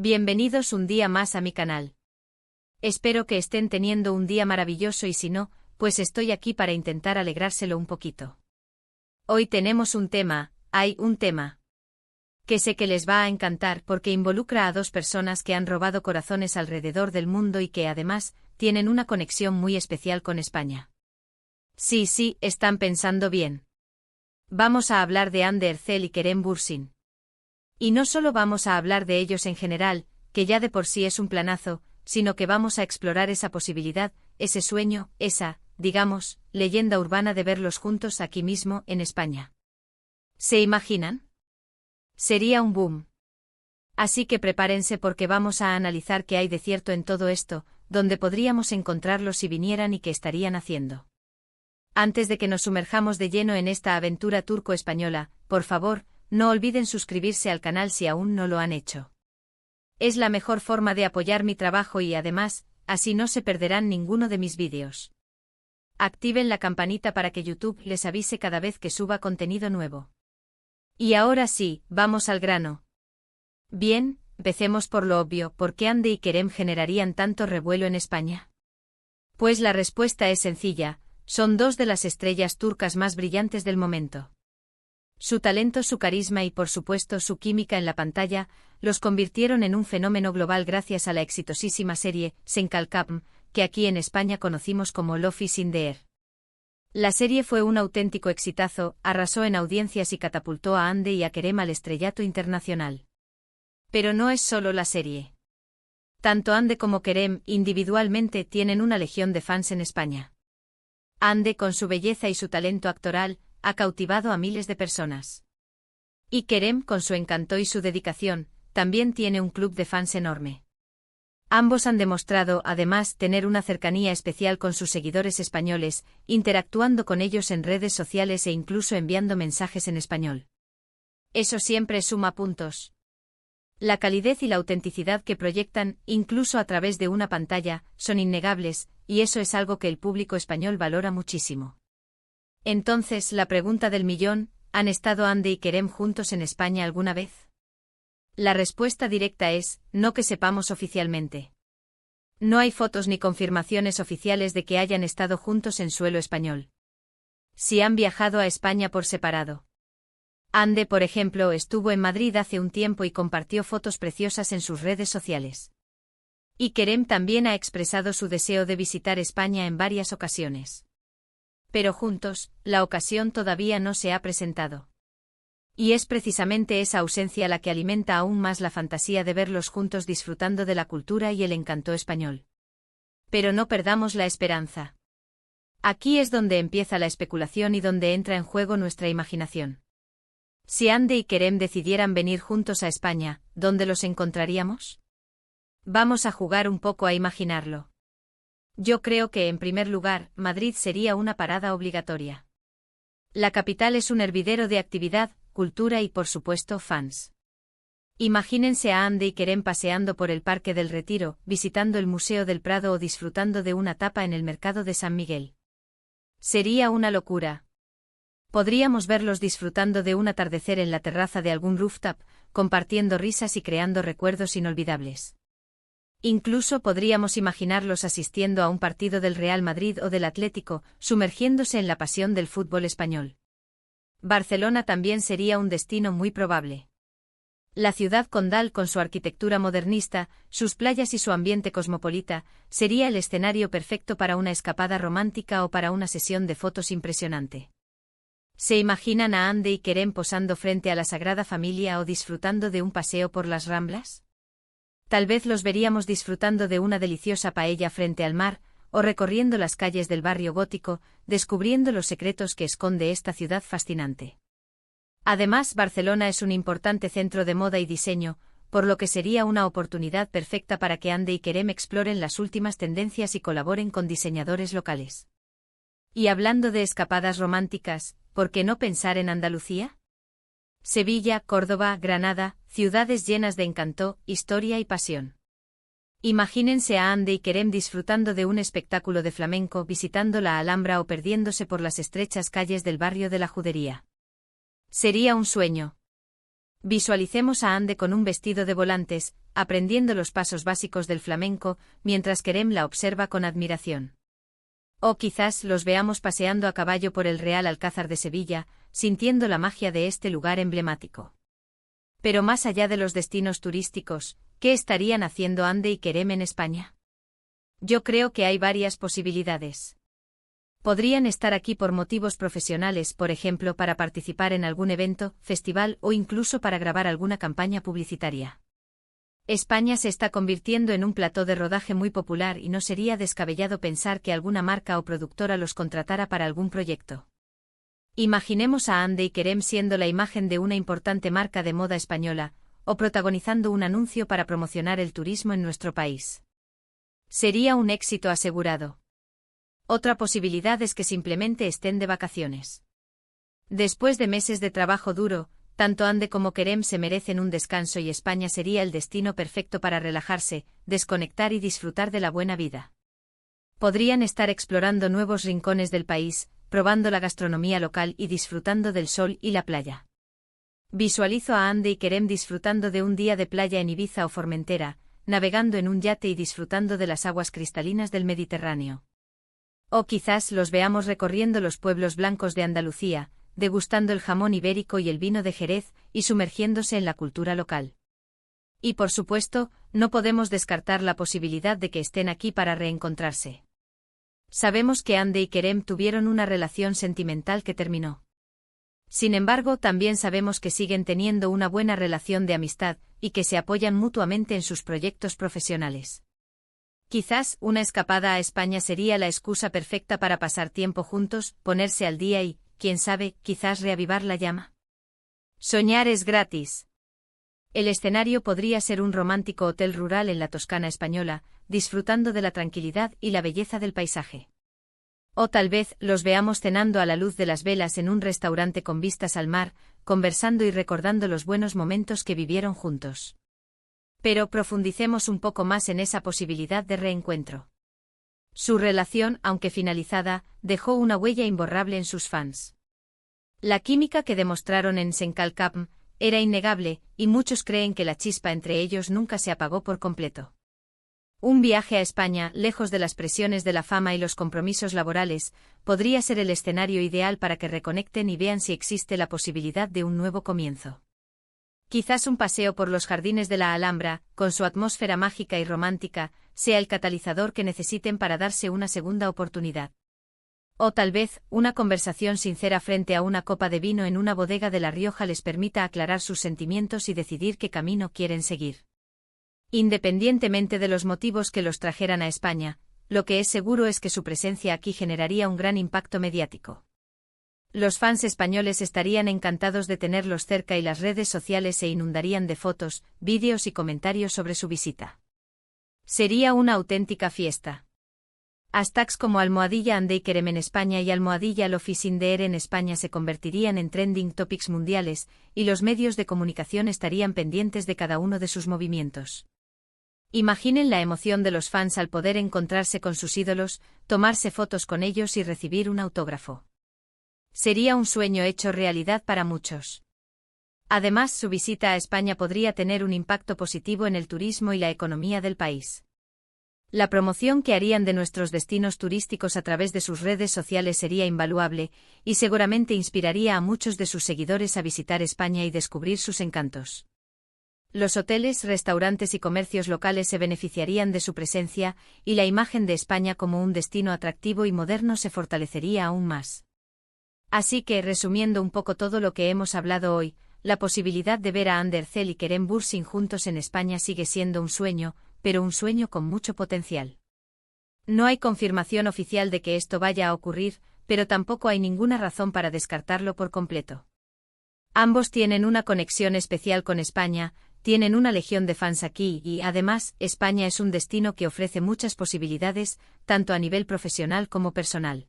Bienvenidos un día más a mi canal. Espero que estén teniendo un día maravilloso y si no, pues estoy aquí para intentar alegrárselo un poquito. Hoy tenemos un tema, un tema que sé que les va a encantar porque involucra a dos personas que han robado corazones alrededor del mundo y que además tienen una conexión muy especial con España. Sí, están pensando bien. Vamos a hablar de Hande Erçel y Kerem Bürsin. Y no solo vamos a hablar de ellos en general, que ya de por sí es un planazo, sino que vamos a explorar esa posibilidad, ese sueño, esa, digamos, leyenda urbana de verlos juntos aquí mismo, en España. ¿Se imaginan? Sería un boom. Así que prepárense porque vamos a analizar qué hay de cierto en todo esto, dónde podríamos encontrarlos si vinieran y qué estarían haciendo. Antes de que nos sumerjamos de lleno en esta aventura turco-española, por favor, no olviden suscribirse al canal si aún no lo han hecho. Es la mejor forma de apoyar mi trabajo y además, así no se perderán ninguno de mis vídeos. Activen la campanita para que YouTube les avise cada vez que suba contenido nuevo. Y ahora sí, vamos al grano. Bien, empecemos por lo obvio, ¿por qué Hande y Kerem generarían tanto revuelo en España? Pues la respuesta es sencilla, son dos de las estrellas turcas más brillantes del momento. Su talento, su carisma y por supuesto su química en la pantalla, los convirtieron en un fenómeno global gracias a la exitosísima serie, Sen Kalkapm, que aquí en España conocimos como Love is in the Air. La serie fue un auténtico exitazo, arrasó en audiencias y catapultó a Hande y a Kerem al estrellato internacional. Pero no es solo la serie. Tanto Hande como Kerem, individualmente, tienen una legión de fans en España. Hande, con su belleza y su talento actoral, ha cautivado a miles de personas. Y Kerem, con su encanto y su dedicación, también tiene un club de fans enorme. Ambos han demostrado, además, tener una cercanía especial con sus seguidores españoles, interactuando con ellos en redes sociales e incluso enviando mensajes en español. Eso siempre suma puntos. La calidez y la autenticidad que proyectan, incluso a través de una pantalla, son innegables, y eso es algo que el público español valora muchísimo. Entonces, la pregunta del millón, ¿han estado Hande y Kerem juntos en España alguna vez? La respuesta directa es, no que sepamos oficialmente. No hay fotos ni confirmaciones oficiales de que hayan estado juntos en suelo español. Sí han viajado a España por separado. Hande, por ejemplo, estuvo en Madrid hace un tiempo y compartió fotos preciosas en sus redes sociales. Y Kerem también ha expresado su deseo de visitar España en varias ocasiones. Pero juntos, la ocasión todavía no se ha presentado. Y es precisamente esa ausencia la que alimenta aún más la fantasía de verlos juntos disfrutando de la cultura y el encanto español. Pero no perdamos la esperanza. Aquí es donde empieza la especulación y donde entra en juego nuestra imaginación. Si Hande y Kerem decidieran venir juntos a España, ¿dónde los encontraríamos? Vamos a jugar un poco a imaginarlo. Yo creo que, en primer lugar, Madrid sería una parada obligatoria. La capital es un hervidero de actividad, cultura y, por supuesto, fans. Imagínense a Hande y Kerem paseando por el Parque del Retiro, visitando el Museo del Prado o disfrutando de una tapa en el Mercado de San Miguel. Sería una locura. Podríamos verlos disfrutando de un atardecer en la terraza de algún rooftop, compartiendo risas y creando recuerdos inolvidables. Incluso podríamos imaginarlos asistiendo a un partido del Real Madrid o del Atlético, sumergiéndose en la pasión del fútbol español. Barcelona también sería un destino muy probable. La ciudad condal con su arquitectura modernista, sus playas y su ambiente cosmopolita, sería el escenario perfecto para una escapada romántica o para una sesión de fotos impresionante. ¿Se imaginan a Hande y Kerem posando frente a la Sagrada Familia o disfrutando de un paseo por las Ramblas? Tal vez los veríamos disfrutando de una deliciosa paella frente al mar, o recorriendo las calles del barrio gótico, descubriendo los secretos que esconde esta ciudad fascinante. Además, Barcelona es un importante centro de moda y diseño, por lo que sería una oportunidad perfecta para que Hande y Kerem exploren las últimas tendencias y colaboren con diseñadores locales. Y hablando de escapadas románticas, ¿por qué no pensar en Andalucía? Sevilla, Córdoba, Granada, ciudades llenas de encanto, historia y pasión. Imagínense a Hande y Kerem disfrutando de un espectáculo de flamenco, visitando la Alhambra o perdiéndose por las estrechas calles del barrio de la Judería. Sería un sueño. Visualicemos a Ande con un vestido de volantes, aprendiendo los pasos básicos del flamenco, mientras Kerem la observa con admiración. O quizás los veamos paseando a caballo por el Real Alcázar de Sevilla, sintiendo la magia de este lugar emblemático. Pero más allá de los destinos turísticos, ¿qué estarían haciendo Ande y Kerem en España? Yo creo que hay varias posibilidades. Podrían estar aquí por motivos profesionales, por ejemplo para participar en algún evento, festival o incluso para grabar alguna campaña publicitaria. España se está convirtiendo en un plató de rodaje muy popular y no sería descabellado pensar que alguna marca o productora los contratara para algún proyecto. Imaginemos a Ande y Kerem siendo la imagen de una importante marca de moda española, o protagonizando un anuncio para promocionar el turismo en nuestro país. Sería un éxito asegurado. Otra posibilidad es que simplemente estén de vacaciones. Después de meses de trabajo duro, tanto Ande como Kerem se merecen un descanso y España sería el destino perfecto para relajarse, desconectar y disfrutar de la buena vida. Podrían estar explorando nuevos rincones del país, probando la gastronomía local y disfrutando del sol y la playa. Visualizo a Ande y Kerem disfrutando de un día de playa en Ibiza o Formentera, navegando en un yate y disfrutando de las aguas cristalinas del Mediterráneo. O quizás los veamos recorriendo los pueblos blancos de Andalucía, degustando el jamón ibérico y el vino de Jerez, y sumergiéndose en la cultura local. Y por supuesto, no podemos descartar la posibilidad de que estén aquí para reencontrarse. Sabemos que Ande y Kerem tuvieron una relación sentimental que terminó. Sin embargo, también sabemos que siguen teniendo una buena relación de amistad, y que se apoyan mutuamente en sus proyectos profesionales. Quizás una escapada a España sería la excusa perfecta para pasar tiempo juntos, ponerse al día y, quién sabe, quizás reavivar la llama. Soñar es gratis. El escenario podría ser un romántico hotel rural en la Toscana española, disfrutando de la tranquilidad y la belleza del paisaje. O tal vez los veamos cenando a la luz de las velas en un restaurante con vistas al mar, conversando y recordando los buenos momentos que vivieron juntos. Pero profundicemos un poco más en esa posibilidad de reencuentro. Su relación, aunque finalizada, dejó una huella imborrable en sus fans. La química que demostraron en Senkalkapm era innegable, y muchos creen que la chispa entre ellos nunca se apagó por completo. Un viaje a España, lejos de las presiones de la fama y los compromisos laborales, podría ser el escenario ideal para que reconecten y vean si existe la posibilidad de un nuevo comienzo. Quizás un paseo por los jardines de la Alhambra, con su atmósfera mágica y romántica, sea el catalizador que necesiten para darse una segunda oportunidad. O tal vez, una conversación sincera frente a una copa de vino en una bodega de La Rioja les permita aclarar sus sentimientos y decidir qué camino quieren seguir. Independientemente de los motivos que los trajeran a España, lo que es seguro es que su presencia aquí generaría un gran impacto mediático. Los fans españoles estarían encantados de tenerlos cerca y las redes sociales se inundarían de fotos, vídeos y comentarios sobre su visita. Sería una auténtica fiesta. Hashtags como #Ande y Kerem en España y #LoveIsInTheAir en España se convertirían en trending topics mundiales, y los medios de comunicación estarían pendientes de cada uno de sus movimientos. Imaginen la emoción de los fans al poder encontrarse con sus ídolos, tomarse fotos con ellos y recibir un autógrafo. Sería un sueño hecho realidad para muchos. Además, su visita a España podría tener un impacto positivo en el turismo y la economía del país. La promoción que harían de nuestros destinos turísticos a través de sus redes sociales sería invaluable, y seguramente inspiraría a muchos de sus seguidores a visitar España y descubrir sus encantos. Los hoteles, restaurantes y comercios locales se beneficiarían de su presencia, y la imagen de España como un destino atractivo y moderno se fortalecería aún más. Así que, resumiendo un poco todo lo que hemos hablado hoy, la posibilidad de ver a Ande Erçel y Kerem Bürsin juntos en España sigue siendo un sueño, pero un sueño con mucho potencial. No hay confirmación oficial de que esto vaya a ocurrir, pero tampoco hay ninguna razón para descartarlo por completo. Ambos tienen una conexión especial con España, tienen una legión de fans aquí y, además, España es un destino que ofrece muchas posibilidades, tanto a nivel profesional como personal.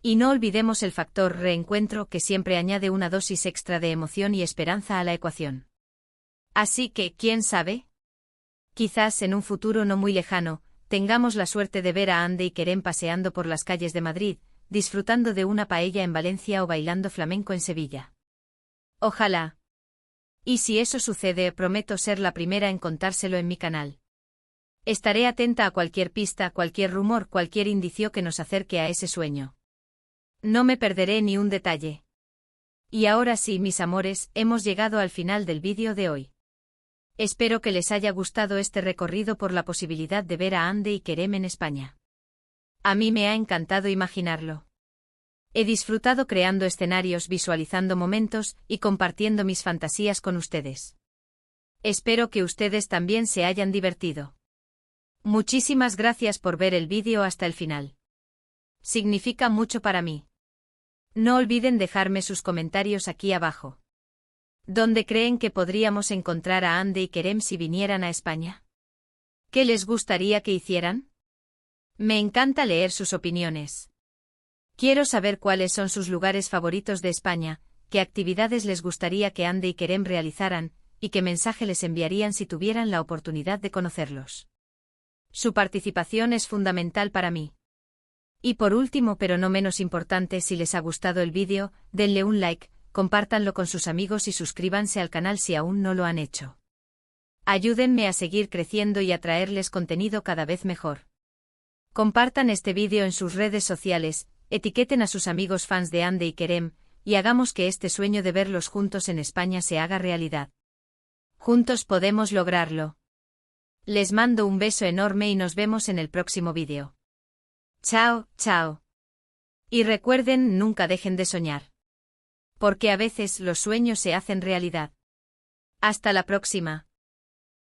Y no olvidemos el factor reencuentro que siempre añade una dosis extra de emoción y esperanza a la ecuación. Así que, ¿quién sabe? Quizás en un futuro no muy lejano, tengamos la suerte de ver a Ande y Kerem paseando por las calles de Madrid, disfrutando de una paella en Valencia o bailando flamenco en Sevilla. Ojalá. Y si eso sucede, prometo ser la primera en contárselo en mi canal. Estaré atenta a cualquier pista, cualquier rumor, cualquier indicio que nos acerque a ese sueño. No me perderé ni un detalle. Y ahora sí, mis amores, hemos llegado al final del vídeo de hoy. Espero que les haya gustado este recorrido por la posibilidad de ver a Hande y Kerem en España. A mí me ha encantado imaginarlo. He disfrutado creando escenarios, visualizando momentos y compartiendo mis fantasías con ustedes. Espero que ustedes también se hayan divertido. Muchísimas gracias por ver el vídeo hasta el final. Significa mucho para mí. No olviden dejarme sus comentarios aquí abajo. ¿Dónde creen que podríamos encontrar a Hande y Kerem si vinieran a España? ¿Qué les gustaría que hicieran? Me encanta leer sus opiniones. Quiero saber cuáles son sus lugares favoritos de España, qué actividades les gustaría que Hande y Kerem realizaran, y qué mensaje les enviarían si tuvieran la oportunidad de conocerlos. Su participación es fundamental para mí. Y por último, pero no menos importante, si les ha gustado el vídeo, denle un like, compártanlo con sus amigos y suscríbanse al canal si aún no lo han hecho. Ayúdenme a seguir creciendo y a traerles contenido cada vez mejor. Compartan este vídeo en sus redes sociales, etiqueten a sus amigos fans de Hande y Kerem, y hagamos que este sueño de verlos juntos en España se haga realidad. Juntos podemos lograrlo. Les mando un beso enorme y nos vemos en el próximo vídeo. Chao, chao. Y recuerden, nunca dejen de soñar. Porque a veces los sueños se hacen realidad. Hasta la próxima.